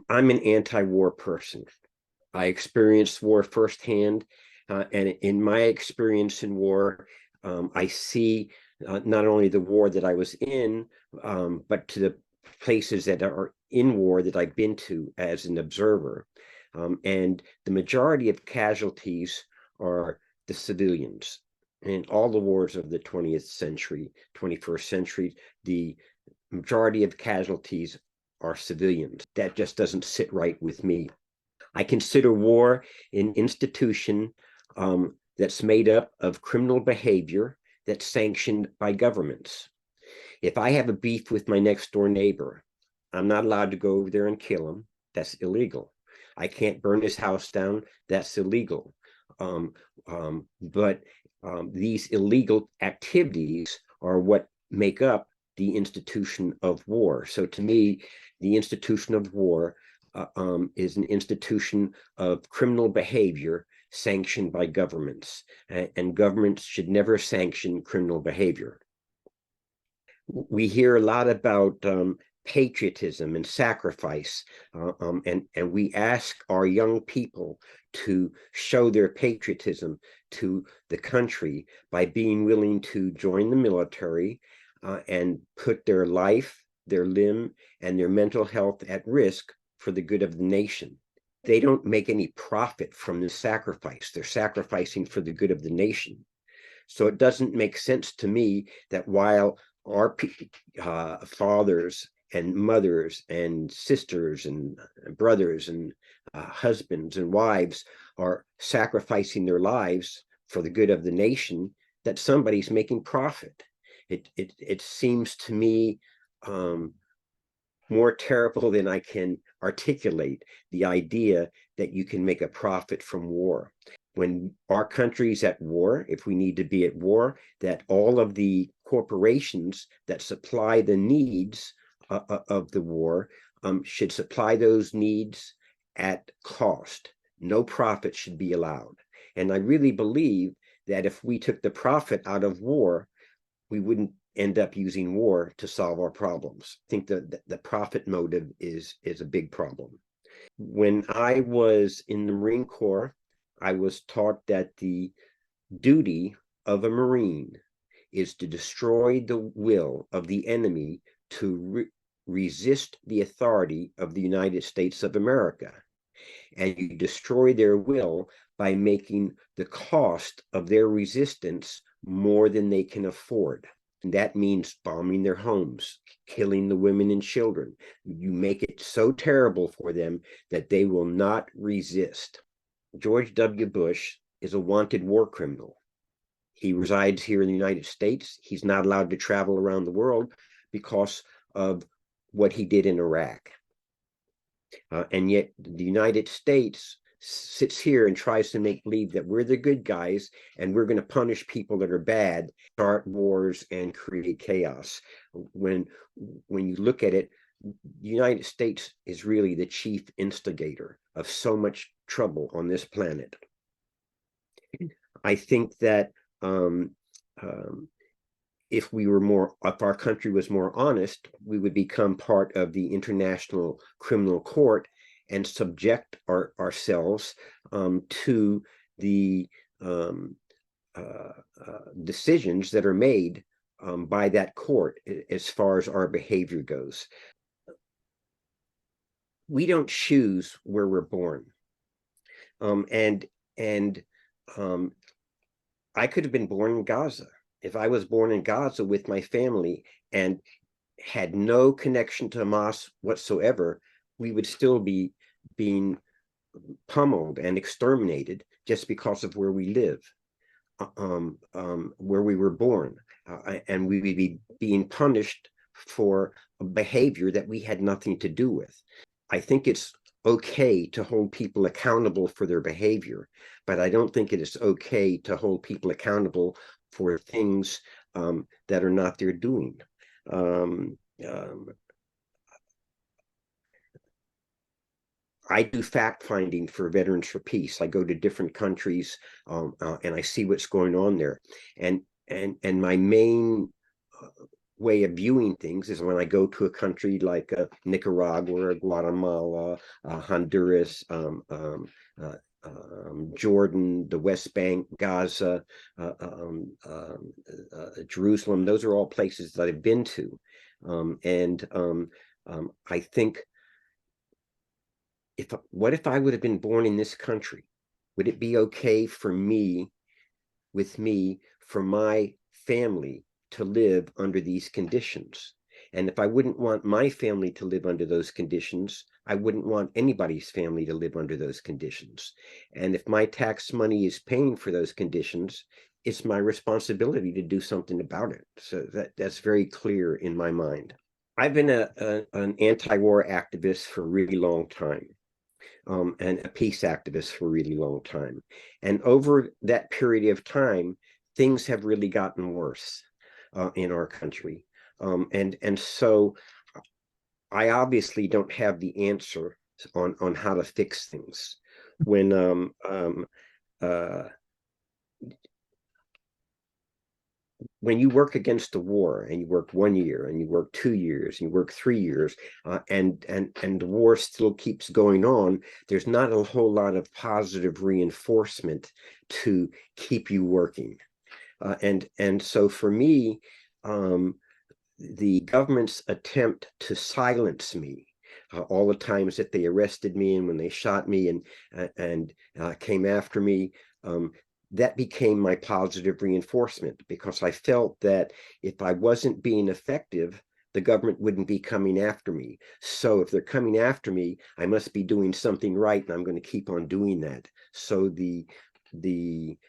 I'm an anti-war person. I experienced war firsthand, and in my experience in war, I see not only the war that I was in, but to the places that are in war that I've been to as an observer. And the majority of casualties are the civilians. In all the wars of the 20th century, 21st century, the majority of casualties are civilians. That just doesn't sit right with me. I consider war an institution that's made up of criminal behavior that's sanctioned by governments. If I have a beef with my next door neighbor, I'm not allowed to go over there and kill him. That's illegal. I can't burn his house down. That's illegal. But these illegal activities are what make up the institution of war. So to me, the institution of war is an institution of criminal behavior sanctioned by governments, and governments should never sanction criminal behavior. We hear a lot about patriotism and sacrifice, and we ask our young people to show their patriotism to the country by being willing to join the military and put their life, their limb, and their mental health at risk for the good of the nation. They don't make any profit from the sacrifice. They're sacrificing for the good of the nation. So it doesn't make sense to me that while our fathers and mothers and sisters and brothers and husbands and wives are sacrificing their lives for the good of the nation, that somebody's making profit. It seems to me more terrible than I can articulate, the idea that you can make a profit from war. When our country's at war, if we need to be at war, that all of the corporations that supply the needs of the war should supply those needs at cost. No profit should be allowed. And I really believe that if we took the profit out of war, we wouldn't end up using war to solve our problems. I think that the profit motive is a big problem. When I was in the Marine Corps, I was taught that the duty of a Marine is to destroy the will of the enemy to resist the authority of the United States of America. And you destroy their will by making the cost of their resistance more than they can afford. And that means bombing their homes, killing the women and children. You make it so terrible for them that they will not resist. George W. Bush is a wanted war criminal. He resides here in the United States. He's not allowed to travel around the world because of what he did in Iraq. And yet the United States sits here and tries to make believe that we're the good guys and we're going to punish people that are bad, start wars, and create chaos. When you look at it, the United States is really the chief instigator of so much trouble on this planet. I think that if our country was more honest, we would become part of the International Criminal Court and subject ourselves to the decisions that are made by that court as far as our behavior goes. We don't choose where we're born. And I could have been born in Gaza. If I was born in Gaza with my family and had no connection to Hamas whatsoever, we would still be being pummeled and exterminated just because of where we live, where we were born. And we would be being punished for a behavior that we had nothing to do with. I think it's okay to hold people accountable for their behavior, but I don't think it is okay to hold people accountable for things that are not their doing. I do fact finding for Veterans for Peace. I go to different countries and I see what's going on there. And my main way of viewing things is when I go to a country like Nicaragua or Guatemala, Honduras, Jordan, the West Bank, Gaza, Jerusalem. Those are all places that I've been to. I think, what if I would have been born in this country? Would it be okay for me, for my family to live under these conditions? And if I wouldn't want my family to live under those conditions, I wouldn't want anybody's family to live under those conditions. And if my tax money is paying for those conditions, it's my responsibility to do something about it. So that's very clear in my mind. I've been an anti-war activist for a really long time. And a peace activist for a really long time. And over that period of time, things have really gotten worse in our country. And so I obviously don't have the answer on how to fix things. When when you work against the war, and you work 1 year, and you work 2 years, and you work 3 years, and the war still keeps going on, there's not a whole lot of positive reinforcement to keep you working. And so for me, the government's attempt to silence me, all the times that they arrested me and when they shot me and came after me, that became my positive reinforcement, because I felt that if I wasn't being effective, the government wouldn't be coming after me. So if they're coming after me, I must be doing something right, and I'm going to keep on doing that. So the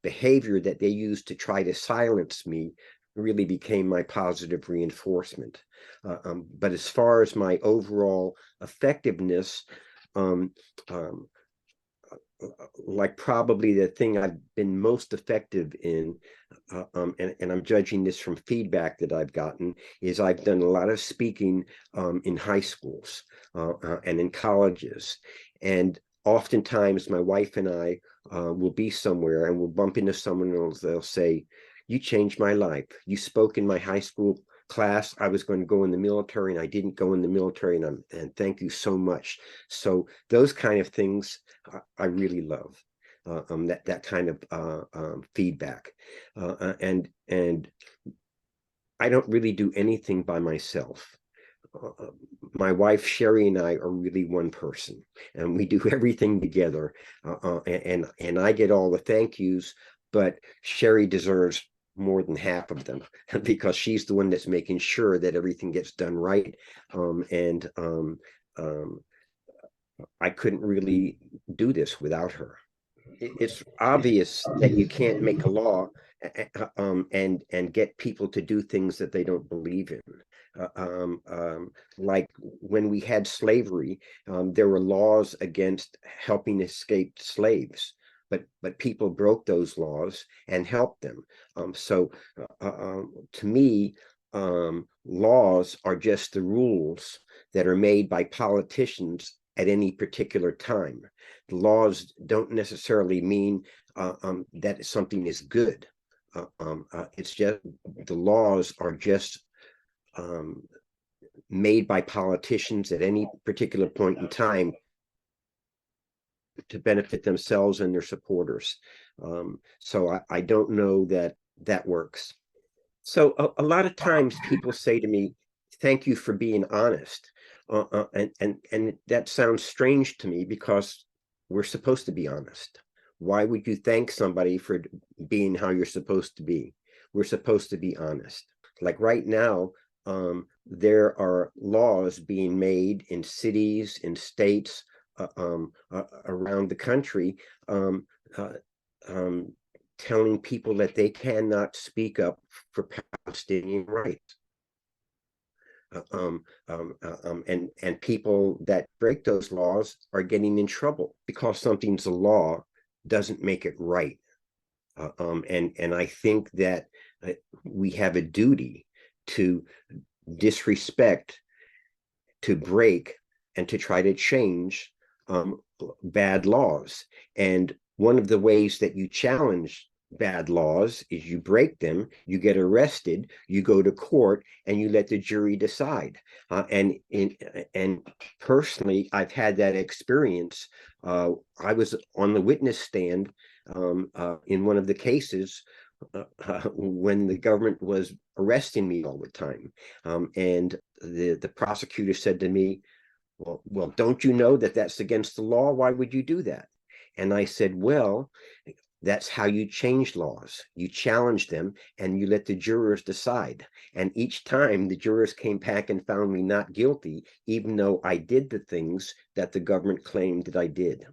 behavior that they used to try to silence me really became my positive reinforcement. But as far as my overall effectiveness, like probably the thing I've been most effective in, and I'm judging this from feedback that I've gotten, is I've done a lot of speaking in high schools and in colleges. And oftentimes my wife and I will be somewhere, and we'll bump into someone else. They'll say, "You changed my life. You spoke in my high school class. I was going to go in the military, and I didn't go in the military, and thank you so much." So those kind of things I really love, that kind of feedback, and I don't really do anything by myself. My wife Sherry and I are really one person, and we do everything together. And I get all the thank yous, but Sherry deserves more than half of them because she's the one that's making sure that everything gets done right. And I couldn't really do this without her. It's obvious that you can't make a law and get people to do things that they don't believe in. Like when we had slavery, there were laws against helping escaped slaves, but people broke those laws and helped them. To me, laws are just the rules that are made by politicians at any particular time. The laws don't necessarily mean that something is good. It's just the laws are just made by politicians at any particular point in time to benefit themselves and their supporters. So I don't know that that works. So a lot of times people say to me, "Thank you for being honest." And that sounds strange to me, because we're supposed to be honest. Why would you thank somebody for being how you're supposed to be? We're supposed to be honest. Like right now, there are laws being made in cities, in states, around the country, telling people that they cannot speak up for Palestinian rights. And people that break those laws are getting in trouble. Because something's a law doesn't make it right. And I think that we have a duty to disrespect, to break, and to try to change bad laws. And one of the ways that you challenge bad laws is you break them, you get arrested, you go to court, and you let the jury decide. And personally, I've had that experience. I was on the witness stand in one of the cases when the government was arresting me all the time, and the prosecutor said to me, well, don't you know that that's against the law? Why would you do that? And I said, well, that's how you change laws. You challenge them and you let the jurors decide. And each time the jurors came back and found me not guilty, even though I did the things that the government claimed that I did.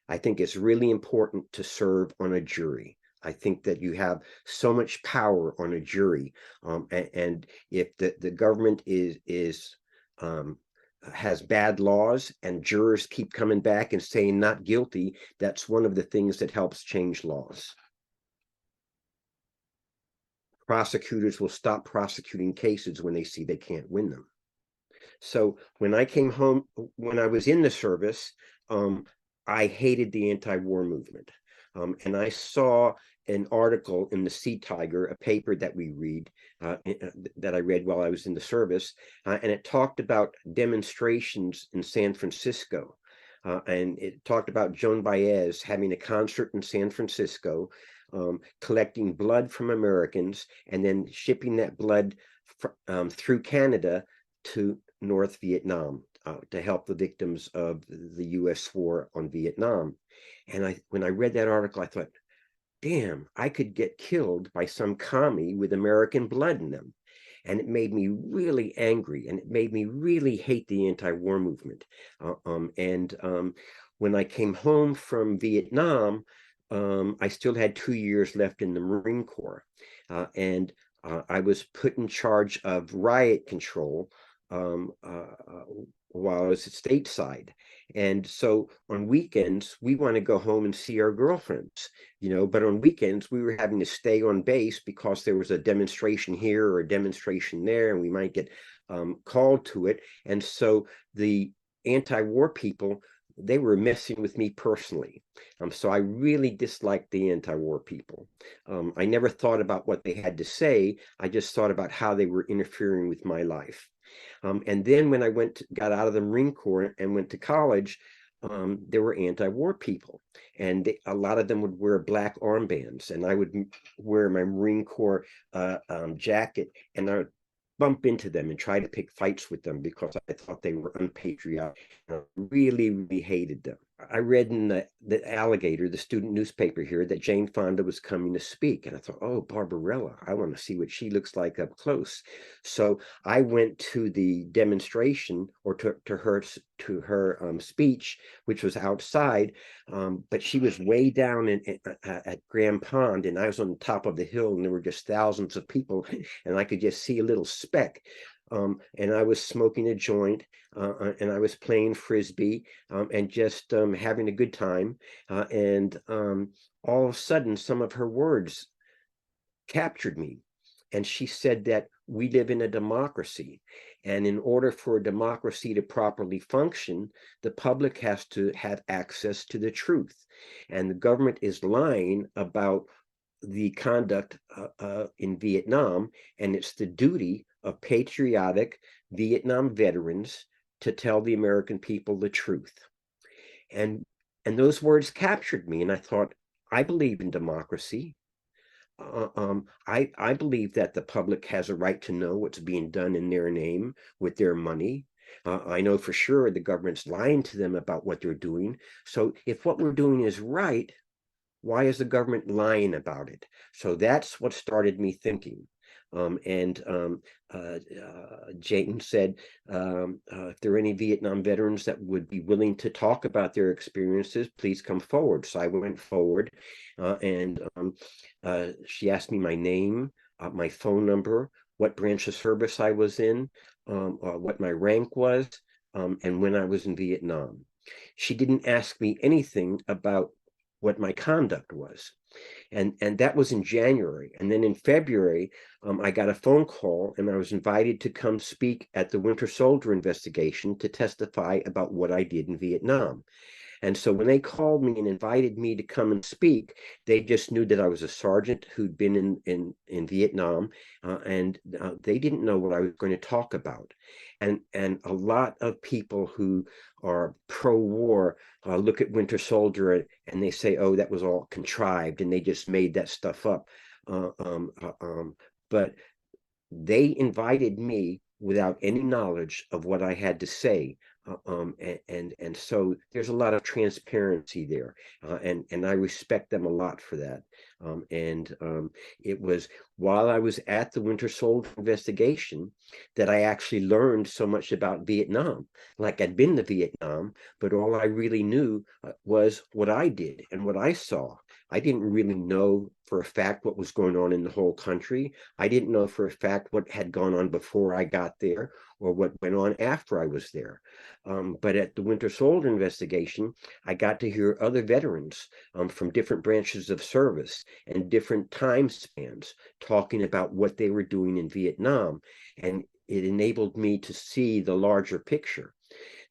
I think it's really important to serve on a jury. I think that you have so much power on a jury, and if the government has bad laws and jurors keep coming back and saying not guilty, that's one of the things that helps change laws. Prosecutors will stop prosecuting cases when they see they can't win them. So when I came home, when I was in the service, I hated the anti-war movement. And I saw an article in the Sea Tiger, a paper that we read, that I read while I was in the service, and it talked about demonstrations in San Francisco. And it talked about Joan Baez having a concert in San Francisco, collecting blood from Americans, and then shipping that blood through Canada to North Vietnam to help the victims of the U.S. war on Vietnam. And when I read that article, I thought, damn, I could get killed by some commie with American blood in them. And it made me really angry, and it made me really hate the anti-war movement. When I came home from Vietnam, I still had 2 years left in the Marine Corps. And I was put in charge of riot control while I was stateside. And so on weekends, we want to go home and see our girlfriends, but on weekends, we were having to stay on base because there was a demonstration here or a demonstration there, and we might get called to it. And so the anti-war people, they were messing with me personally. So I really disliked the anti-war people. I never thought about what they had to say. I just thought about how they were interfering with my life. And then when I got out of the Marine Corps and went to college, there were anti-war people, and a lot of them would wear black armbands, and I would wear my Marine Corps jacket, and I would bump into them and try to pick fights with them because I thought they were unpatriotic. I really, really hated them. I read in the Alligator, the student newspaper here, that Jane Fonda was coming to speak. And I thought, oh, Barbarella, I want to see what she looks like up close. So I went to the demonstration, or to her speech, which was outside. But she was way down at Grand Pond, and I was on the top of the hill, and there were just thousands of people, and I could just see a little speck. And I was smoking a joint, and I was playing frisbee, and just having a good time. And all of a sudden, some of her words captured me. And she said that we live in a democracy. And in order for a democracy to properly function, the public has to have access to the truth. And the government is lying about the conduct in Vietnam, and it's the duty of patriotic Vietnam veterans to tell the American people the truth. And those words captured me, and I thought, I believe in democracy. I believe that the public has a right to know what's being done in their name with their money. I know for sure the government's lying to them about what they're doing. So if what we're doing is right, why is the government lying about it? So that's what started me thinking. Jayton said, if there are any Vietnam veterans that would be willing to talk about their experiences, please come forward. So I went forward, and she asked me my name, my phone number, what branch of service I was in, what my rank was, and when I was in Vietnam. She didn't ask me anything about what my conduct was. And that was in January. And then in February, I got a phone call, and I was invited to come speak at the Winter Soldier investigation to testify about what I did in Vietnam. And so when they called me and invited me to come and speak, they just knew that I was a sergeant who'd been in Vietnam, and they didn't know what I was going to talk about. And a lot of people who are pro-war look at Winter Soldier and they say, "Oh, that was all contrived, and they just made that stuff up." But they invited me without any knowledge of what I had to say. And so there's a lot of transparency there, and I respect them a lot for that. It was while I was at the Winter Soldier investigation that I actually learned so much about Vietnam. Like, I'd been to Vietnam, but all I really knew was what I did and what I saw. I didn't really know for a fact what was going on in the whole country. I didn't know for a fact what had gone on before I got there or what went on after I was there. But at the Winter Soldier investigation, I got to hear other veterans from different branches of service and different time spans talking about what they were doing in Vietnam. And it enabled me to see the larger picture.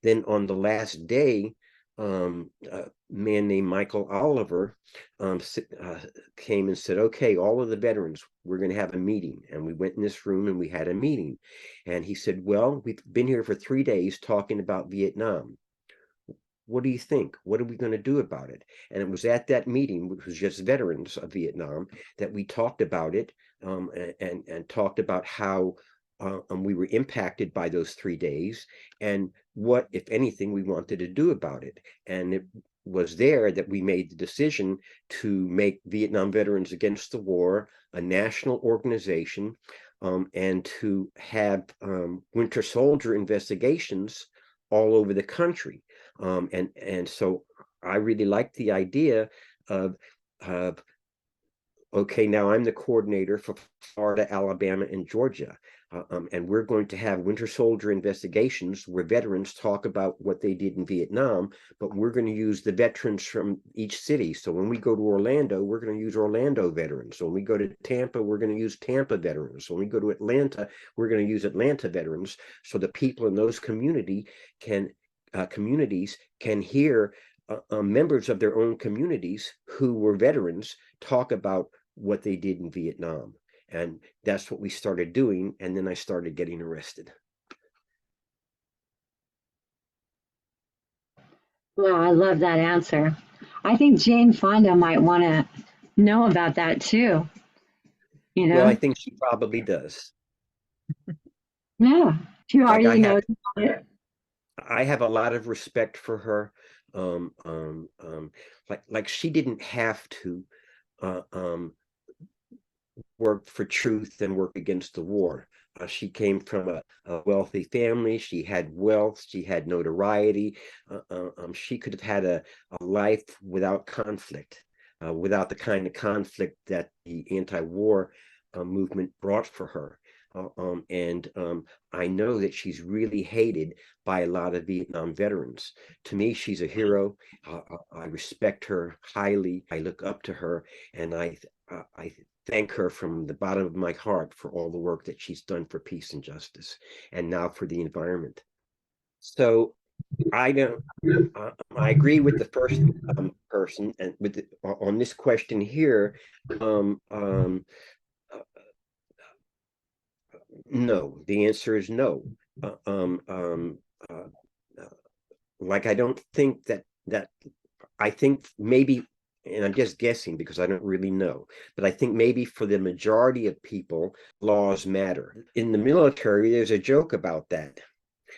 Then on the last day, a man named Michael Oliver came and said, "Okay, all of the veterans, we're going to have a meeting." And we went in this room and we had a meeting. And he said, "Well, we've been here for 3 days talking about Vietnam. What do you think? What are we going to do about it?" And it was at that meeting, which was just veterans of Vietnam, that we talked about it, and talked about how we were impacted by those 3 days and what, if anything, we wanted to do about it. And it was there that we made the decision to make Vietnam Veterans Against the War a national organization, and to have Winter Soldier investigations all over the country. And so I really liked the idea of okay, now I'm the coordinator for Florida, Alabama, and Georgia. And we're going to have Winter Soldier investigations where veterans talk about what they did in Vietnam, but we're going to use the veterans from each city. So when we go to Orlando, we're going to use Orlando veterans. So when we go to Tampa, we're going to use Tampa veterans. So when we go to Atlanta, we're going to use Atlanta veterans. So the people in those communities can hear members of their own communities who were veterans talk about what they did in Vietnam. And that's what we started doing. And then I started getting arrested. Well, I love that answer. I think Jane Fonda might want to know about that too, you Well, I know? think she probably does. Yeah, she Like, already knows about it. I have a lot of respect for her. Um, um, um, like she didn't have to work for truth and work against the war. She came from a wealthy family. She had wealth. She had notoriety. She could have had a life without conflict, without the kind of conflict that the anti-war movement brought for her. And I know that she's really hated by a lot of Vietnam veterans. To me, she's a hero. I respect her highly. I look up to her, and I thank her from the bottom of my heart for all the work that she's done for peace and justice, and now for the environment. So I don't. I agree with the first person, and on this question here. Um, um, uh, no, the answer is no. Uh, um, um, uh, uh, like, I don't think that I think maybe, and I'm just guessing because I don't really know, but I think maybe for the majority of people, laws matter. In the military, there's a joke about that.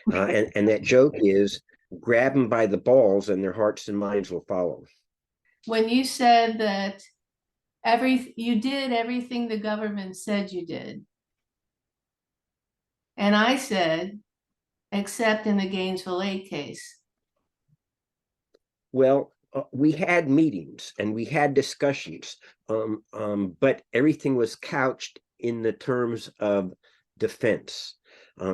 And that joke is, grab them by the balls and their hearts and minds will follow. When you said that you did everything the government said you did, and I said, except in the Gainesville 8 case. Well, we had meetings and we had discussions, but everything was couched in the terms of defense.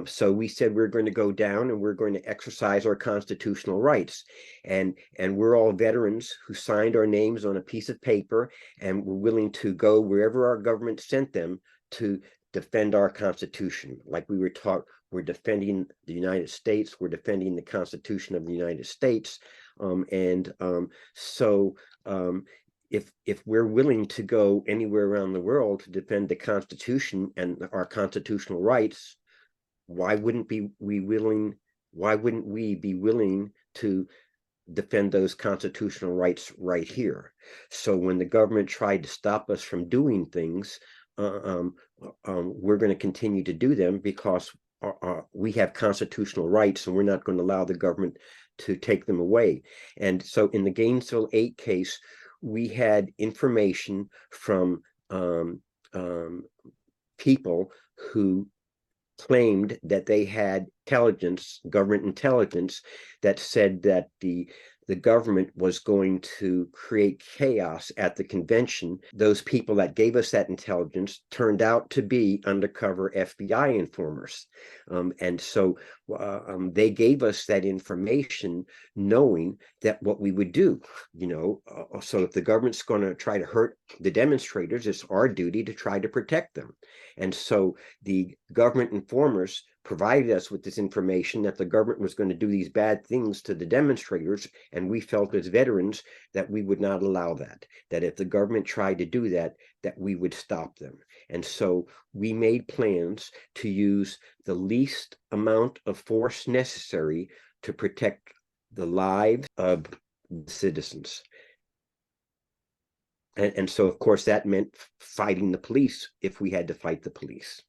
So we said we're going to go down and we're going to exercise our constitutional rights, and we're all veterans who signed our names on a piece of paper, and we're willing to go wherever our government sent them to defend our Constitution. Like we were taught, we're defending the United States, we're defending the Constitution of the United States. So if we're willing to go anywhere around the world to defend the Constitution and our constitutional rights, why wouldn't we be willing to defend those constitutional rights right here? So when the government tried to stop us from doing things, we're going to continue to do them because we have constitutional rights, and we're not going to allow the government to take them away. And so in the Gainesville 8 case, we had information from people who claimed that they had intelligence, government intelligence, that said that the government was going to create chaos at the convention. Those people that gave us that intelligence turned out to be undercover FBI informers. And so they gave us that information knowing that what we would do, so if the government's going to try to hurt the demonstrators, it's our duty to try to protect them. And so the government informers provided us with this information that the government was going to do these bad things to the demonstrators, and we felt as veterans that we would not allow that if the government tried to do that we would stop them. And so we made plans to use the least amount of force necessary to protect the lives of citizens. And so, of course, that meant fighting the police if we had to fight the police.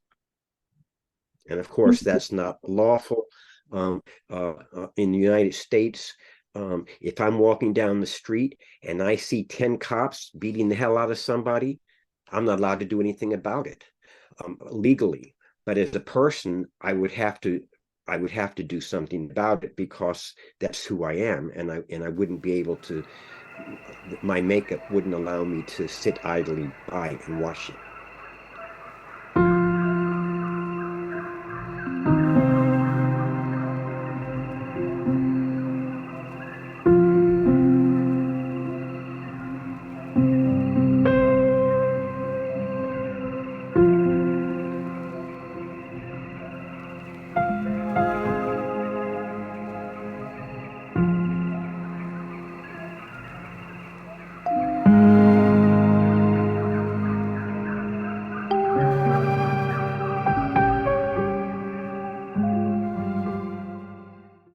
And of course, that's not lawful. In the United States, if I'm walking down the street and I see 10 cops beating the hell out of somebody, I'm not allowed to do anything about it legally. But as a person, I would have to do something about it because that's who I am, and I wouldn't be able to. My makeup wouldn't allow me to sit idly by and watch it.